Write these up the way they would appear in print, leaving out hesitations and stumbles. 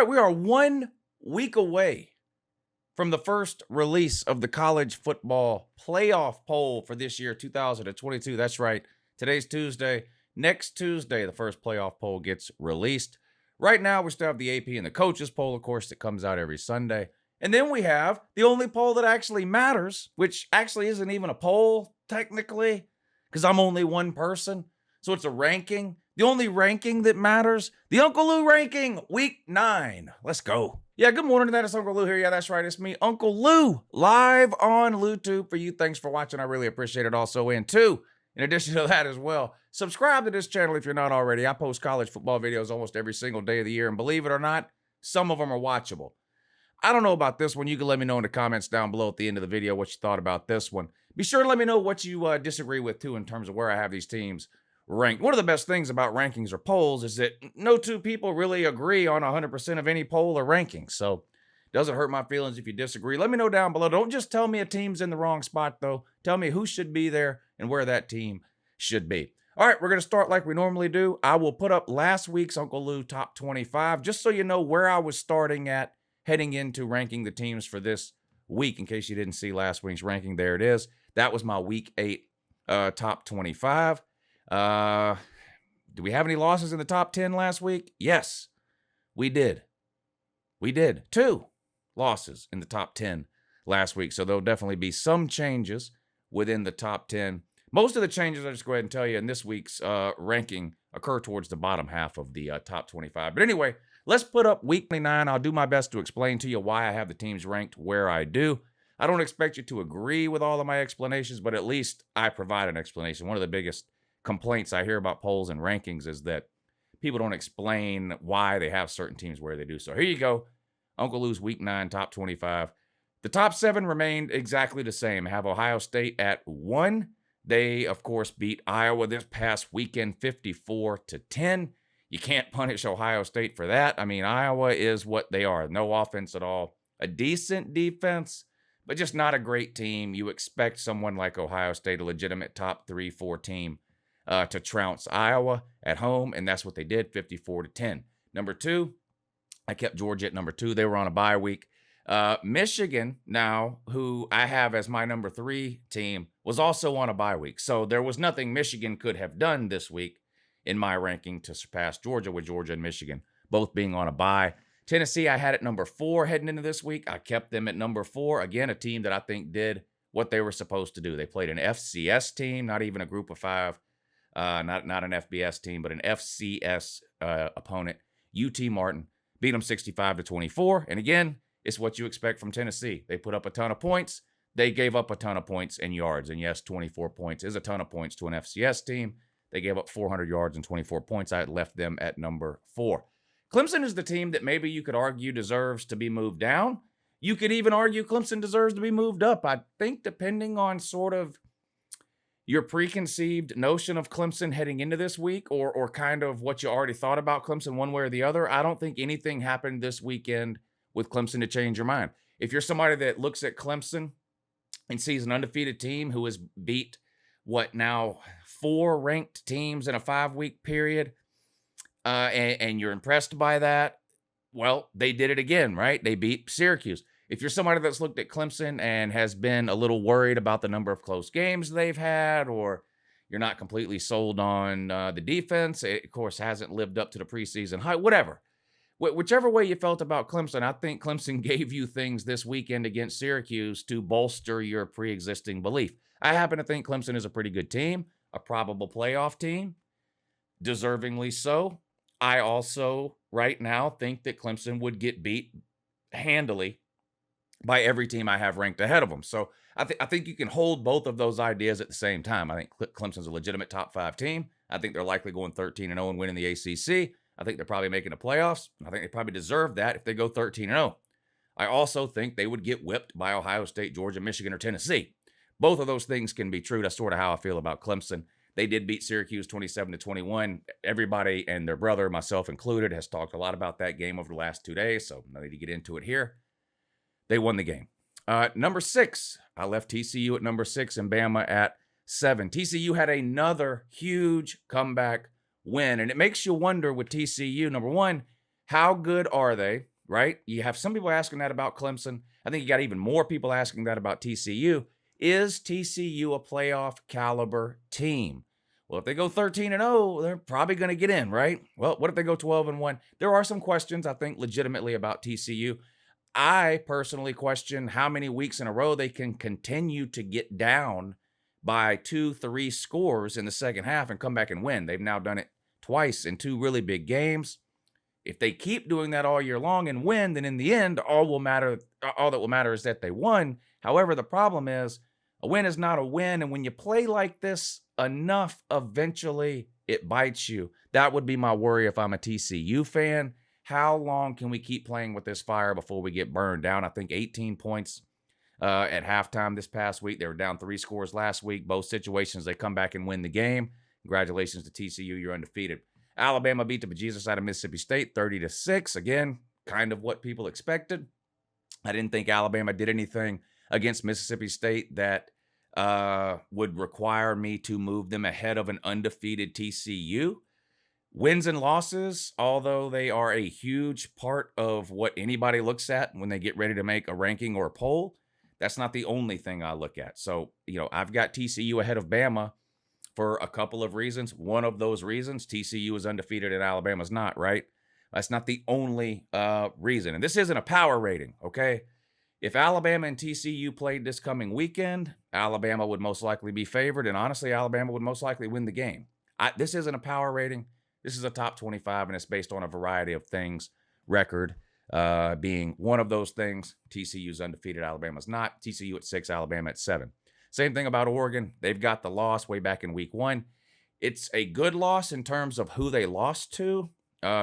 right, we are 1 week away from the first release of the college football playoff poll for this year, 2022. That's right. Today's Tuesday. Next Tuesday, the first playoff poll gets released. Right now, we still have the AP and the coaches poll, of course, that comes out every Sunday. And then we have the only poll that actually matters, which actually isn't even a poll, technically, because I'm only one person. So it's a ranking. The only ranking that matters, the Uncle Lou ranking, week 9. Let's go. Yeah, good morning to that. It's Uncle Lou here. Yeah, that's right. It's me, Uncle Lou, live on LouTube for you. Thanks for watching. I really appreciate it also. And two, in addition to that as well, subscribe to this channel if you're not already. I post college football videos almost every single day of the year. And believe it or not, some of them are watchable. I don't know about this one. You can let me know in the comments down below at the end of the video what you thought about this one. Be sure to let me know what you disagree with, too, in terms of where I have these teams ranked. One of the best things about rankings or polls is that no two people really agree on 100% of any poll or ranking. So it doesn't hurt my feelings if you disagree. Let me know down below. Don't just tell me a team's in the wrong spot, though. Tell me who should be there and where that team should be. All right, we're going to start like we normally do. I will put up last week's Uncle Lou Top 25, just so you know where I was starting at heading into ranking the teams for this week. In case you didn't see last week's ranking, there it is. That was my Week 8 Top 25. Do we have any losses in the top 10 last week? Yes, we did. We did. 2 losses in the top 10 last week. So there'll definitely be some changes within the top 10. Most of the changes, I'll just go ahead and tell you, in this week's ranking occur towards the bottom half of the top 25. But anyway, let's put up week 29. I'll do my best to explain to you why I have the teams ranked where I do. I don't expect you to agree with all of my explanations, but at least I provide an explanation. One of the biggest complaints I hear about polls and rankings is that people don't explain why they have certain teams where they do. So here you go. Uncle Lou's Week 9, Top 25. The top 7 remained exactly the same. I have Ohio State at 1. They, of course, beat Iowa this past weekend 54-10. You can't punish Ohio State for that. I mean, Iowa is what they are. No offense at all. A decent defense, but just not a great team. You expect someone like Ohio State, a legitimate top 3-4 team, to trounce Iowa at home, and that's what they did, 54-10. Number 2, I kept Georgia at number 2. They were on a bye week. Michigan, now, who I have as my number 3 team, was also on a bye week. So there was nothing Michigan could have done this week in my ranking to surpass Georgia, with Georgia and Michigan both being on a bye. Tennessee, I had at number 4 heading into this week. I kept them at number 4. Again, a team that I think did what they were supposed to do. They played an FCS team, not even a group of 5. Not an FBS team, but an FCS opponent. UT Martin beat them 65-24. And again, it's what you expect from Tennessee. They put up a ton of points. They gave up a ton of points in yards. And yes, 24 points is a ton of points to an FCS team. They gave up 400 yards and 24 points. I had left them at number 4. Clemson is the team that maybe you could argue deserves to be moved down. You could even argue Clemson deserves to be moved up. I think depending on sort of your preconceived notion of Clemson heading into this week, or kind of what you already thought about Clemson one way or the other, I don't think anything happened this weekend with Clemson to change your mind. If you're somebody that looks at Clemson and sees an undefeated team who has beat, 4 ranked teams in a 5-week period, and you're impressed by that, well, they did it again, right? They beat Syracuse. If you're somebody that's looked at Clemson and has been a little worried about the number of close games they've had, or you're not completely sold on the defense, it, of course, hasn't lived up to the preseason hype, whatever. Whichever way you felt about Clemson, I think Clemson gave you things this weekend against Syracuse to bolster your pre-existing belief. I happen to think Clemson is a pretty good team, a probable playoff team, deservingly so. I also, right now, think that Clemson would get beat handily by every team I have ranked ahead of them. So I think you can hold both of those ideas at the same time. I think Clemson's a legitimate top 5 team. I think they're likely going 13-0 and winning the ACC. I think they're probably making the playoffs. I think they probably deserve that if they go 13-0. I also think they would get whipped by Ohio State, Georgia, Michigan, or Tennessee. Both of those things can be true. That's sort of how I feel about Clemson. They did beat Syracuse 27-21. Everybody and their brother, myself included, has talked a lot about that game over the last 2 days, so no need to get into it here. They won the game. Number 6, I left TCU at number 6 and Bama at 7. TCU had another huge comeback win, and it makes you wonder with TCU, number one, how good are they? right? You have some people asking that about Clemson. I think you got even more people asking that about TCU. Is TCU a playoff caliber team? Well, if they go 13-0, they're probably going to get in, right? Well, what if they go 12-1? There are some questions, I think, legitimately about TCU. I personally question how many weeks in a row they can continue to get down by 2-3 scores in the second half and come back and win. They've now done it twice in 2 really big games. If they keep doing that all year long and win, then in the end, all that will matter is that they won. However, the problem is a win is not a win. And when you play like this enough, eventually it bites you. That would be my worry if I'm a TCU fan. How long can we keep playing with this fire before we get burned down? I think 18 points at halftime this past week. They were down 3 scores last week. Both situations, they come back and win the game. Congratulations to TCU. You're undefeated. Alabama beat the bejesus out of Mississippi State 30-6. Again, kind of what people expected. I didn't think Alabama did anything against Mississippi State that would require me to move them ahead of an undefeated TCU. Wins and losses, although they are a huge part of what anybody looks at when they get ready to make a ranking or a poll, that's not the only thing I look at. So, I've got TCU ahead of Bama for a couple of reasons. One of those reasons, TCU is undefeated and Alabama's not, right? That's not the only reason. And this isn't a power rating, okay? If Alabama and TCU played this coming weekend, Alabama would most likely be favored, and honestly, Alabama would most likely win the game. This isn't a power rating. This is a top 25, and it's based on a variety of things, record being one of those things. TCU's undefeated, Alabama's not. TCU at 6, Alabama at 7. Same thing about Oregon. They've got the loss way back in week 1. It's a good loss in terms of who they lost to,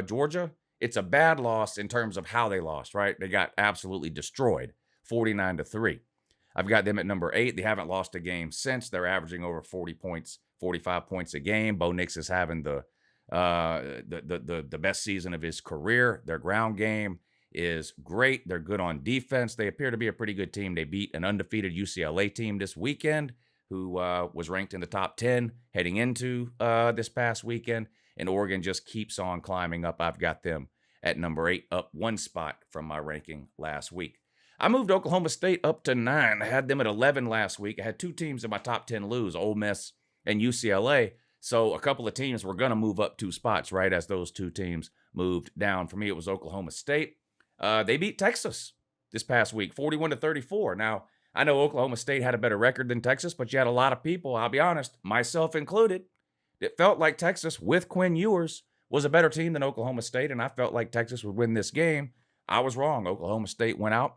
Georgia. It's a bad loss in terms of how they lost, right? They got absolutely destroyed, 49-3. I've got them at number 8. They haven't lost a game since. They're averaging over 40 points, 45 points a game. Bo Nix is having the best season of his career. Their ground game is great. They're good on defense. They appear to be a pretty good team. They beat an undefeated UCLA team this weekend who was ranked in the top 10 heading into this past weekend. And Oregon just keeps on climbing up. I've got them at number 8, up 1 spot from my ranking last week. I moved Oklahoma State up to 9. I had them at 11 last week. I had 2 teams in my top 10 lose, Ole Miss and UCLA. So a couple of teams were going to move up 2 spots, right, as those 2 teams moved down. For me, it was Oklahoma State. They beat Texas this past week, 41-34. Now, I know Oklahoma State had a better record than Texas, but you had a lot of people, I'll be honest, myself included, it felt like Texas with Quinn Ewers was a better team than Oklahoma State, and I felt like Texas would win this game. I was wrong. Oklahoma State went out,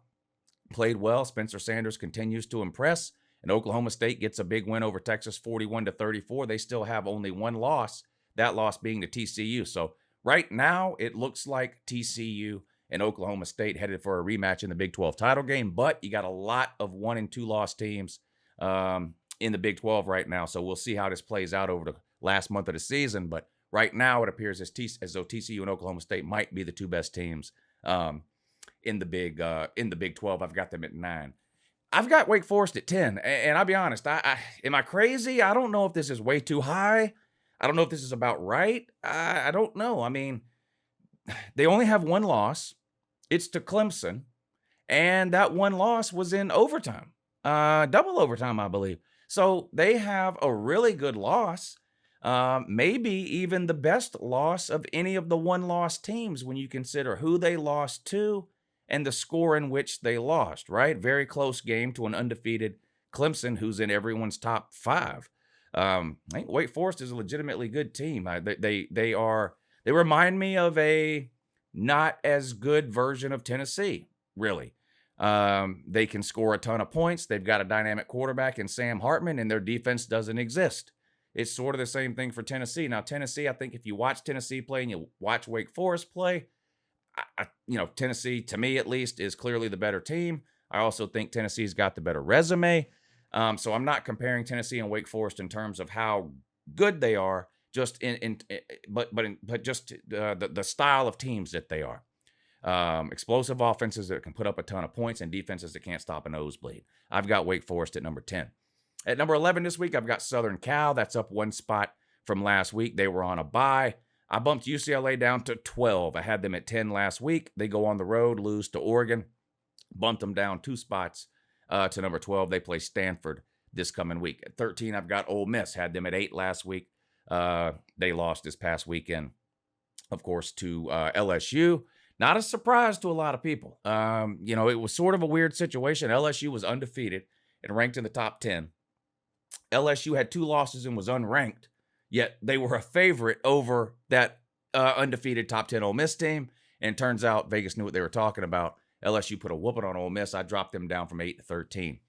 played well. Spencer Sanders continues to impress, and Oklahoma State gets a big win over Texas, 41-34. They still have only 1 loss, that loss being to TCU. So right now, it looks like TCU and Oklahoma State headed for a rematch in the Big 12 title game, but you got a lot of 1- and 2-loss teams in the Big 12 right now, so we'll see how this plays out over the last month of the season. But right now, it appears as though TCU and Oklahoma State might be the 2 best teams in the Big 12. I've got them at 9. I've got Wake Forest at 10, and I'll be honest, am I crazy? I don't know if this is way too high. I don't know if this is about right. I don't know. I mean, they only have 1 loss. It's to Clemson, and that 1 loss was in overtime, double overtime, I believe. So they have a really good loss, maybe even the best loss of any of the 1-loss teams when you consider who they lost to and the score in which they lost, right? Very close game to an undefeated Clemson who's in everyone's top 5. I think Wake Forest is a legitimately good team. They remind me of a not as good version of Tennessee, really. They can score a ton of points. They've got a dynamic quarterback in Sam Hartman, and their defense doesn't exist. It's sort of the same thing for Tennessee. Now, Tennessee, I think if you watch Tennessee play and you watch Wake Forest play, Tennessee, to me at least, is clearly the better team. I also think Tennessee's got the better resume. So I'm not comparing Tennessee and Wake Forest in terms of how good they are, just but just the style of teams that they are. Explosive offenses that can put up a ton of points and defenses that can't stop a nosebleed. I've got Wake Forest at number 10. At number 11 this week, I've got Southern Cal. That's up 1 spot from last week. They were on a bye. I bumped UCLA down to 12. I had them at 10 last week. They go on the road, lose to Oregon, bumped them down 2 spots to number 12. They play Stanford this coming week. At 13, I've got Ole Miss. Had them at 8 last week. They lost this past weekend, of course, to LSU. Not a surprise to a lot of people. It was sort of a weird situation. LSU was undefeated and ranked in the top 10. LSU had 2 losses and was unranked, yet they were a favorite over that undefeated top 10 Ole Miss team. And it turns out Vegas knew what they were talking about. LSU put a whooping on Ole Miss. I dropped them down from 8 to 13.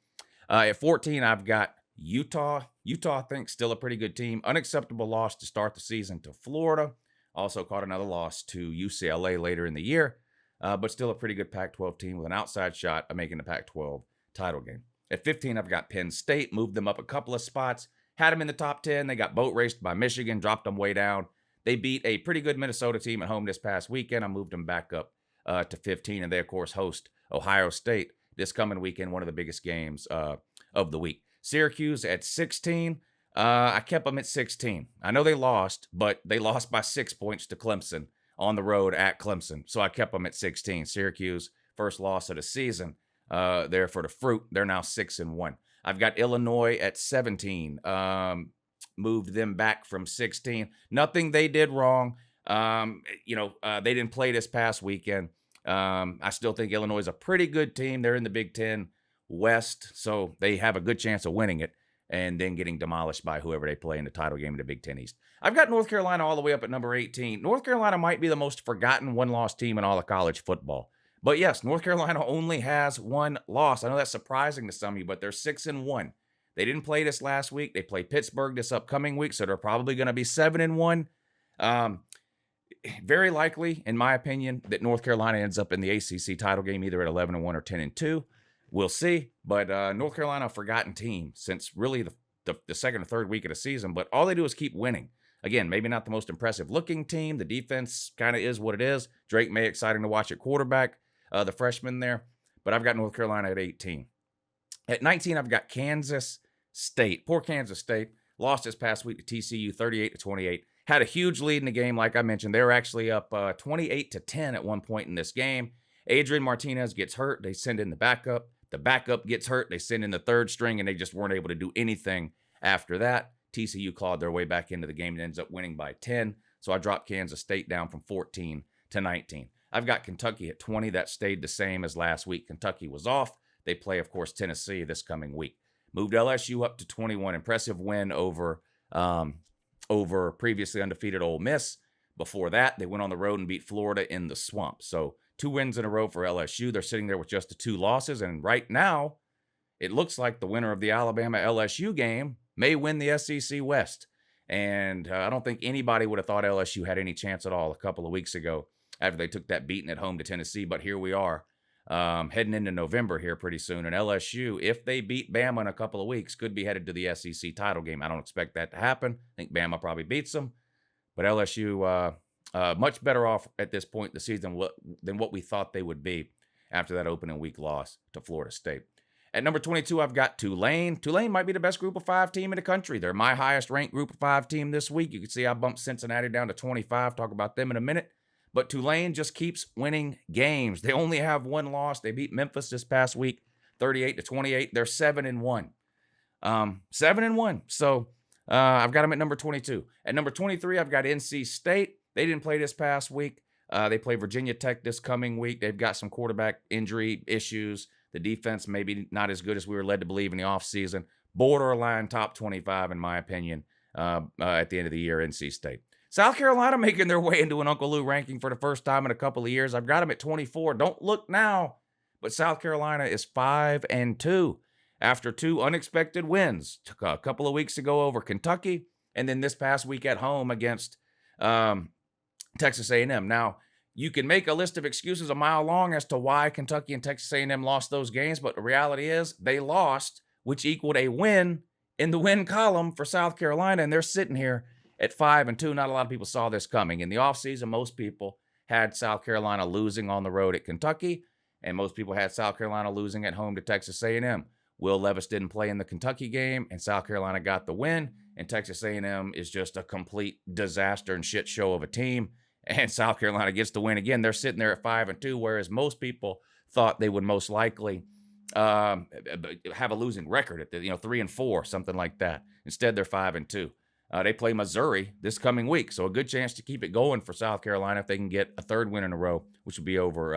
At 14, I've got Utah. Utah, I think, still a pretty good team. Unacceptable loss to start the season to Florida. Also caught another loss to UCLA later in the year, but still a pretty good Pac-12 team with an outside shot of making the Pac-12 title game. At 15, I've got Penn State. Moved them up a couple of spots. Had them in the top 10. They got boat raced by Michigan, dropped them way down. They beat a pretty good Minnesota team at home this past weekend. I moved them back up to 15, and they, of course, host Ohio State this coming weekend, one of the biggest games of the week. Syracuse at 16. I kept them at 16. I know they lost, but they lost by 6 points to Clemson on the road at Clemson. So I kept them at 16. Syracuse, first loss of the season. There for the fruit. They're now 6-1. I've got Illinois at 17. Moved them back from 16. Nothing they did wrong. They didn't play this past weekend. I still think Illinois is a pretty good team. They're in the Big Ten West, so they have a good chance of winning it and then getting demolished by whoever they play in the title game in the Big Ten East. I've got North Carolina all the way up at number 18. North Carolina might be the most forgotten one-loss team in all of college football. But yes, North Carolina only has 1 loss. I know that's surprising to some of you, but they're 6-1. They didn't play this last week. They play Pittsburgh this upcoming week, so they're probably going to be 7-1. Very likely, in my opinion, that North Carolina ends up in the ACC title game either at 11-1 or 10-2. We'll see. But North Carolina, a forgotten team since really the second or third week of the season. But all they do is keep winning. Again, maybe not the most impressive looking team. The defense kind of is what it is. Drake May, exciting to watch at quarterback, the freshman there. But I've got North Carolina at 18. At 19, I've got Kansas State. Poor Kansas State. Lost this past week to TCU 38-28. Had a huge lead in the game, like I mentioned. They were actually up 28-10 at one point in this game. Adrian Martinez gets hurt. They send in the backup. The backup gets hurt. They send in the third string, and they just weren't able to do anything after that. TCU clawed their way back into the game and ends up winning by 10. So I dropped Kansas State down from 14 to 19. I've got Kentucky at 20. That stayed the same as last week. Kentucky was off. They play, of course, Tennessee this coming week. Moved LSU up to 21. Impressive win over previously undefeated Ole Miss. Before that, they went on the road and beat Florida in the Swamp. So 2 wins in a row for LSU. They're sitting there with just the 2 losses. And right now, it looks like the winner of the Alabama-LSU game may win the SEC West. And I don't think anybody would have thought LSU had any chance at all a couple of weeks ago after they took that beating at home to Tennessee. But here we are, heading into November here pretty soon. And LSU, if they beat Bama in a couple of weeks, could be headed to the SEC title game. I don't expect that to happen. I think Bama probably beats them. But LSU, much better off at this point in the season than what we thought they would be after that opening week loss to Florida State. At number 22, I've got Tulane. Tulane might be the best group of 5 team in the country. They're my highest ranked group of 5 team this week. You can see I bumped Cincinnati down to 25. Talk about them in a minute. But Tulane just keeps winning games. They only have 1 loss. They beat Memphis this past week, 38-28. They're 7-1. 7-1. So I've got them at number 22. At number 23, I've got NC State. They didn't play this past week. They play Virginia Tech this coming week. They've got some quarterback injury issues. The defense maybe not as good as we were led to believe in the offseason. Borderline top 25, in my opinion, at the end of the year, NC State. South Carolina making their way into an Uncle Lou ranking for the first time in a couple of years. I've got them at 24. Don't look now, but South Carolina is 5-2 after 2 unexpected wins. Took a couple of weeks ago over Kentucky, and then this past week at home against Texas A&M. Now, you can make a list of excuses a mile long as to why Kentucky and Texas A&M lost those games, but the reality is they lost, which equaled a win in the win column for South Carolina, and they're sitting here at 5-2. Not a lot of people saw this coming. In the offseason, most people had South Carolina losing on the road at Kentucky, and most people had South Carolina losing at home to Texas A&M. Will Levis didn't play in the Kentucky game, and South Carolina got the win. And Texas A&M is just a complete disaster and shit show of a team. And South Carolina gets the win again. They're sitting there at 5-2, whereas most people thought they would most likely have a losing record at 3-4, something like that. Instead, they're 5-2. They play Missouri this coming week, so a good chance to keep it going for South Carolina if they can get a third win in a row, which would be over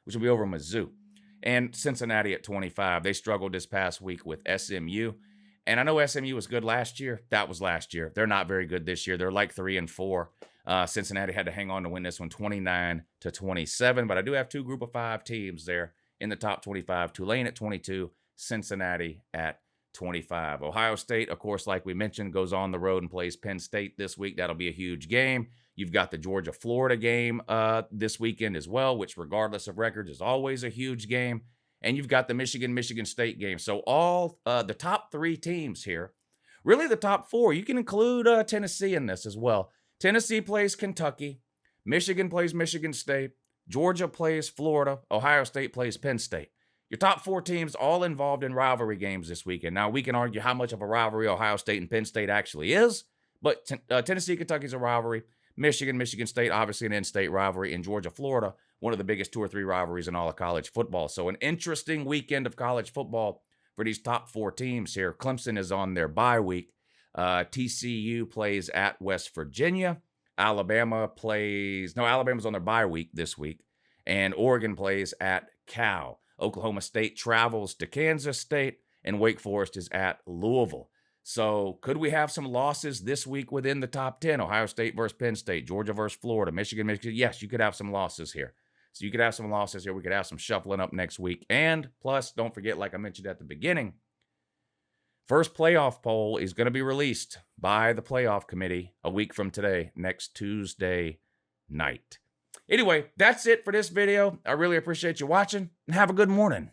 Mizzou. And Cincinnati at 25. They struggled this past week with SMU. And I know SMU was good last year. That was last year. They're not very good this year. They're like 3-4. Cincinnati had to hang on to win this one 29-27. But I do have two group of 5 teams there in the top 25. Tulane at 22, Cincinnati at 25. Ohio State, of course, like we mentioned, goes on the road and plays Penn State this week. That'll be a huge game. You've got the Georgia-Florida game this weekend as well, which regardless of records is always a huge game. And you've got the Michigan State game. So all the top 3 teams here, really the top 4. You can include Tennessee in this as well. Tennessee plays Kentucky. Michigan plays Michigan State. Georgia plays Florida. Ohio State plays Penn State. Your top 4 teams all involved in rivalry games this weekend. Now, we can argue how much of a rivalry Ohio State and Penn State actually is, but Tennessee, Kentucky's a rivalry. Michigan State, obviously an in-state rivalry. And Georgia, Florida, one of the biggest 2 or 3 rivalries in all of college football. So an interesting weekend of college football for these top 4 teams here. Clemson is on their bye week. TCU plays at West Virginia. Alabama's on their bye week this week. And Oregon plays at Cal. Oklahoma State travels to Kansas State. And Wake Forest is at Louisville. So could we have some losses this week within the top 10? Ohio State versus Penn State, Georgia versus Florida, Michigan. Yes, you could have some losses here. So you could have some losses here. We could have some shuffling up next week. And plus, don't forget, like I mentioned at the beginning, first playoff poll is going to be released by the playoff committee a week from today, next Tuesday night. Anyway, that's it for this video. I really appreciate you watching, and have a good morning.